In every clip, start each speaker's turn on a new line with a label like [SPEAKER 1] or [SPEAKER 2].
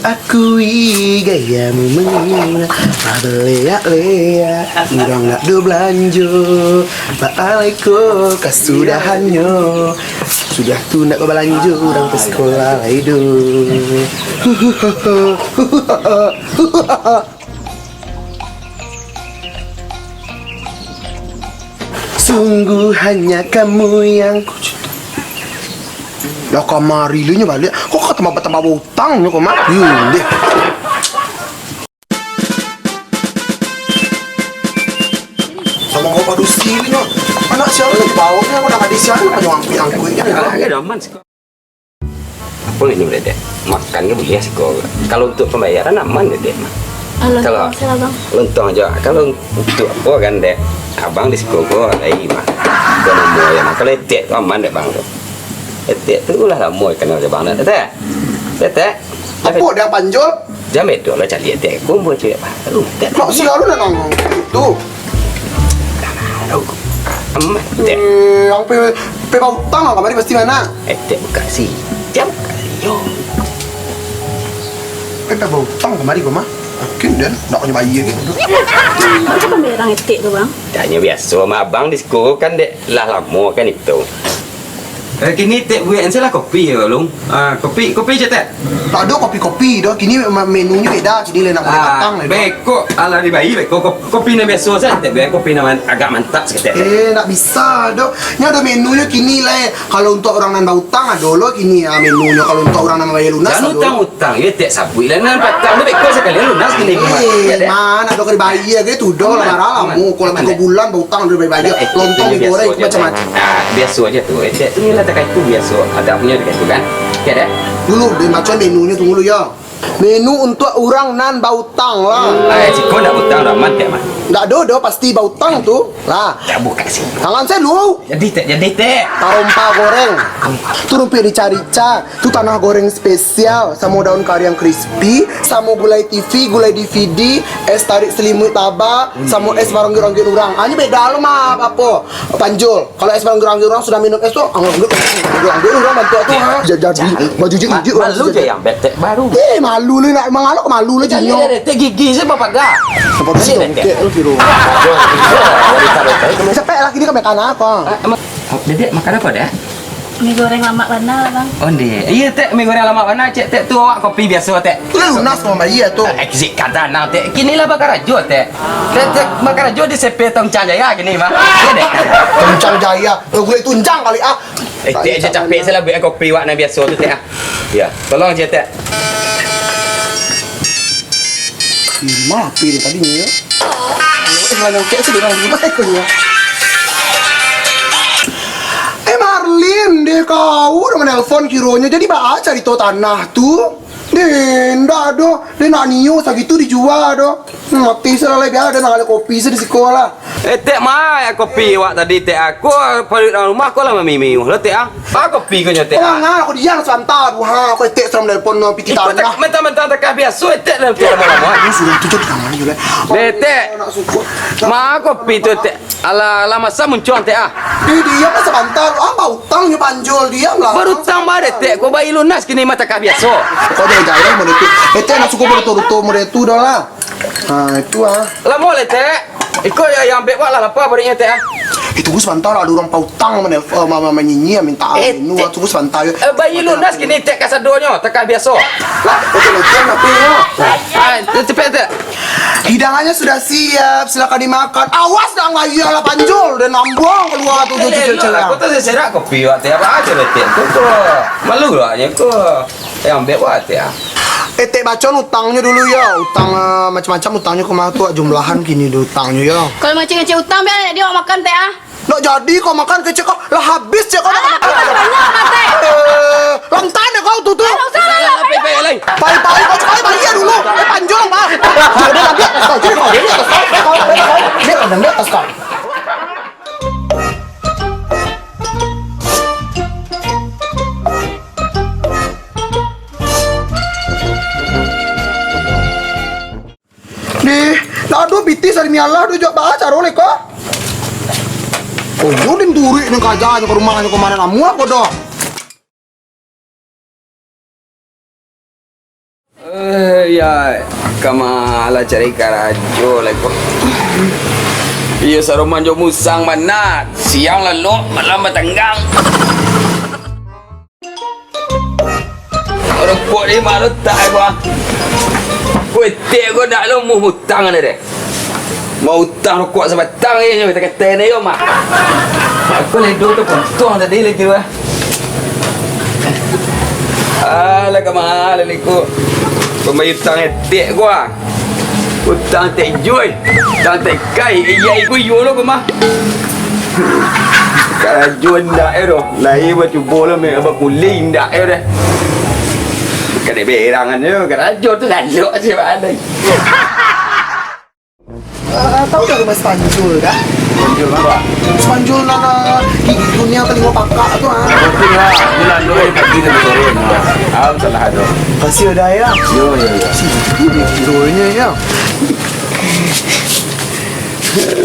[SPEAKER 1] akui gayamu menghina. Lea-lea, orang nak do belanja. Baalaiku kasudahannya. Sudah tu nak belanja orang ke sekolah itu. Sungguh hanya kamu yang dah kamari lu nya balik. Kok kata tambah utangnya kok mak? Deh. Sama kau padu sini nya. Anak siapa yang bawanya udah ada siapa yang angkui ya.
[SPEAKER 2] Ada aman sih kok. Apa ini udah deh? Makannya boleh sih kok. Kalau untuk pembayaran aman deh mah. Kalau lontong aja. Kalau untuk apa kan deh? Abang di sekolah lagi mah. Kalau mau ya mah kalau tek aman deh bang tuh. Tek tu lah lama kenal je bang dah. Tek.
[SPEAKER 1] Apa dia panjol?
[SPEAKER 2] Jam itu lah cari tek. Kumpul cuy apa? Tek.
[SPEAKER 1] Mak selalu dah nang tu.
[SPEAKER 2] Aman tek.
[SPEAKER 1] Yang pe utang ah kamari pasti mana?
[SPEAKER 2] Tek buka sih. Jam kali yo.
[SPEAKER 1] Pe utang kamari kau mah. Mungkin dan nak punya bayi gitu.
[SPEAKER 3] Macam pembayaran etik tu bang?
[SPEAKER 2] Tanya biasa sama abang di sekolah kan dek lah lama kan itu. Kini tek buat salah kopi ya long. Kopi je tek.
[SPEAKER 1] Tak ada kopi-kopi dah. Kini menunya beda. Kini lain nak datang lah.
[SPEAKER 2] Beko ala di bayi beko kopi ni biasa saja tek buat kopi nama agak mantap sikit.
[SPEAKER 1] Tak bisa dah. Ni ada menunya kini lah. Kalau untuk orang nan utang ada lo kini menunya. Kalau untuk orang nan bayar lunas.
[SPEAKER 2] Jangan utang ya tek sabui lah nan patang tu beko sekali lunas kini.
[SPEAKER 1] Mana ada kali bayi aja tu dah lah marah mu. Kalau 3 bulan berutang dari bayi lontong digoreng macam-macam.
[SPEAKER 2] Biasa aja tu. Tek tu ni lah tak itu biasa. Ada punya dekat tu kan. Okey dah.
[SPEAKER 1] Dulu dia macam menunya tunggu dulu ya. Menu untuk orang nan bautang lah.
[SPEAKER 2] Cikgu nak utang ramat tak mah?
[SPEAKER 1] Tak ada pasti bautang tu. Lah.
[SPEAKER 2] Tak buka sih.
[SPEAKER 1] Tangan saya dulu.
[SPEAKER 2] Jadi tek.
[SPEAKER 1] Tarompa goreng. Tu rupiah rica-rica. Tu tanah goreng spesial. Sama daun kari yang crispy. Sama gulai TV, gulai DVD. Es tarik selimut tabak. Sama es barang-barang orang. Hanya beda lo mah apa? Panjul. Kalau es barang-barang orang sudah minum es tu. Anggap orang bantu tu. Jadi baju jijik orang.
[SPEAKER 2] Malu je yang betek baru.
[SPEAKER 1] Malu lu nak mengalu ke malu lu janyo.
[SPEAKER 2] Tek gigi saya bapak dah.
[SPEAKER 1] Apa sih dongkek lu kira. Sampai lagi ni kau makan apa?
[SPEAKER 2] Dedek makan apa dah?
[SPEAKER 3] Mie goreng lama mana bang?
[SPEAKER 2] Oh dek, iya tek mie goreng lama mana cek tek tu awak kopi biasa tek.
[SPEAKER 1] Lunas sama iya tu.
[SPEAKER 2] Eksik kata nak tek. Kini lah bakar rajo tek. Tek bakar rajo di sepe Tongcang Jaya kini mah. Iya dek.
[SPEAKER 1] Tongcang Jaya. Gulai tunjang kali ah.
[SPEAKER 2] Tek je capek saya buat kopi awak nak biasa tu tek ah. Ya, tolong je tek.
[SPEAKER 1] Mapi dia tadi ni ya. Mana kek sedih orang gimana ikutnya. Marlin deh kau udah menelpon kironya jadi baca di tanah tu. Ndak do, dia nak niu segitu dijual do. Mati selalu biar ada nak kopi di sekolah.
[SPEAKER 2] Tek mai kopi awak tadi tek aku pada dalam rumah aku lah mimi. Lah tek ah. Apa kopi kau nyotek ah?
[SPEAKER 1] Ngah aku dia santai aku tek seram nelpon piti tanah.
[SPEAKER 2] Mentang-mentang tak biasa tek dalam tu lama.
[SPEAKER 1] Ini sudah tujuh kamar juga.
[SPEAKER 2] Tek. Ma kopi tu tek ala masa muncul tek ah.
[SPEAKER 1] Dia masa bantar utangnya panjol dia lah.
[SPEAKER 2] Baru utang bare tek kau bayi lunas kini mata tak biasa.
[SPEAKER 1] Kau dah jaya mau itu. Nak suka betul-betul mau itu dah lah. Itu ah.
[SPEAKER 2] Lah boleh tek. Ikut yang ambil buat lah apa baliknya tek ah.
[SPEAKER 1] Itu gue sebentar ada orang pautang mama nyinyi minta anu tu gue sebentar.
[SPEAKER 2] Bayi lunas kini tek kasadonya tak biasa.
[SPEAKER 1] Lah, betul-betul tapi ya.
[SPEAKER 2] Cepet tek.
[SPEAKER 1] Hidangannya sudah siap, silakan dimakan. Awas dah enggak iyalah panjol dan nambang keluar tu cucu-cucu.
[SPEAKER 2] Aku tu serak kopi buat tek apa aja tek. Kau malu lah nya kau. Yang ambil buat tek ah.
[SPEAKER 1] Tek bacon utangnya dulu ya. Utang macam-macam utangnya kemana tu jumlahan gini utangnya ya.
[SPEAKER 3] Kalau macam-macam utang biar dia makan teh ah.
[SPEAKER 1] Nak jadi kau makan kecek kau lah habis cek kau nak makan.
[SPEAKER 3] Banyak makan.
[SPEAKER 1] Lantan ya kau tu. Pai-pai kau sekali bayar dulu. Panjang bah. Jadi lagi atas kau. Jadi kau di atas kau. Dia di atas kau. Aduh bitis dari mialah aduh jok baca rolek kok. Oh, udin turi nang kajanya ke rumahnya kemana namu apa dah?
[SPEAKER 2] Ya, kamala cari karajo lagi. Iya saruman jo musang mana siang lalu malam batanggang. Orang kuat ni malu tak gua. Kue teh gua dah lu mau hutang ni deh. Mau hutang kuat sebatang ni kita kata ni yo mak. Aku ni dulu tu potong tadi lagi gua. Alah kamala ni ku. Pembayar hutang teh gua. Hutang teh joy. Hutang teh kai. Iya iku yo lo mah. Karajuan dah ero. Lahir batu bola me apa kuling dah ero. Kadang berangan tu, karajo tu lalu je mana.
[SPEAKER 1] Tahu tak rumah Spanjul dah?
[SPEAKER 2] Panjul apa?
[SPEAKER 1] Spanjul nana gigi dunia telinga pakak tu ah.
[SPEAKER 2] Betul lah. Bulan dua yang pagi tu turun. Salah ada.
[SPEAKER 1] Kasih dah ya.
[SPEAKER 2] Yo.
[SPEAKER 1] Kilonya ya.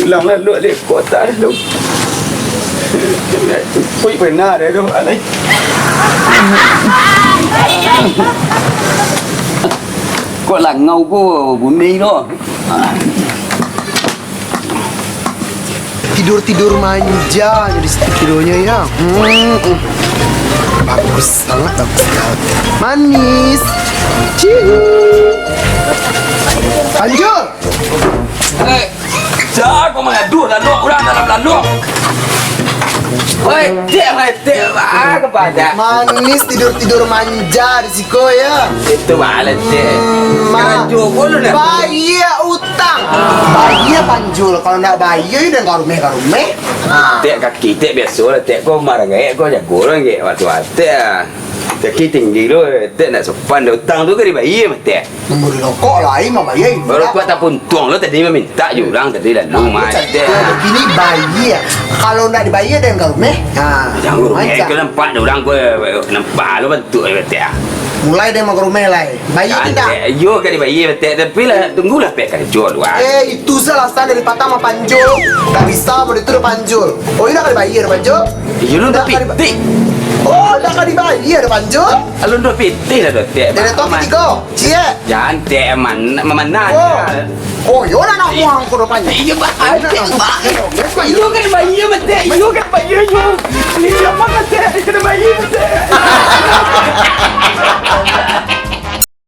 [SPEAKER 2] Ulang lalu dia kota dah lu. Pui benar dah tu alai. Kau lah ngau ko bumi lo.
[SPEAKER 1] Tidur manja jadi 1 kilonya ya. Bagus sangat bagus sekali. Manis. Ciu. Panjul.
[SPEAKER 2] Dah kau mengadu lalu orang dalam lalu. Oi, dia kepada.
[SPEAKER 1] Manis tidur manja risiko ya.
[SPEAKER 2] Itu malah dia. Sekarang joko lu dah.
[SPEAKER 1] Bayar utang. Bayar Panjul. Kalau nak bayar dan karume.
[SPEAKER 2] Tek kaki tek biasa lah. Tek kau marah gaya kau jago orang gaya waktu-waktu ya. Tek tinggi lu. Tek nak sopan dah utang tu ke dibayar mah tek.
[SPEAKER 1] Nombor rokok lain mah bayar.
[SPEAKER 2] Baru kuat tak puntung lu tadi meminta jurang tadi lah lu mah tek.
[SPEAKER 1] Begini bayar. Kalau nak dibayar dan karume.
[SPEAKER 2] Jangan rumah kau nampak orang kau nampak lu bentuk tek.
[SPEAKER 1] Mulai dari rumah lai. Bayar tidak?
[SPEAKER 2] Yo kan dibayar tek tapi lah tunggulah pek kan jual luar.
[SPEAKER 1] Itu alasan dari patah sama Panjul. Tak bisa begitu Panjul. Oh, ini nak dibayar Panjul?
[SPEAKER 2] Yo lu dah pitik.
[SPEAKER 1] Oh, dah kan dibayar Panjul?
[SPEAKER 2] Lu dah pitik dah tek.
[SPEAKER 1] Dari top tiga. Cie.
[SPEAKER 2] Jangan tek mana.
[SPEAKER 1] Oh, yo nak uang ko Panjul.
[SPEAKER 2] Iya ba? Iyo kan bayar mate. Iyo kan bayar yo. Ni apa mate? Kena bayar mate.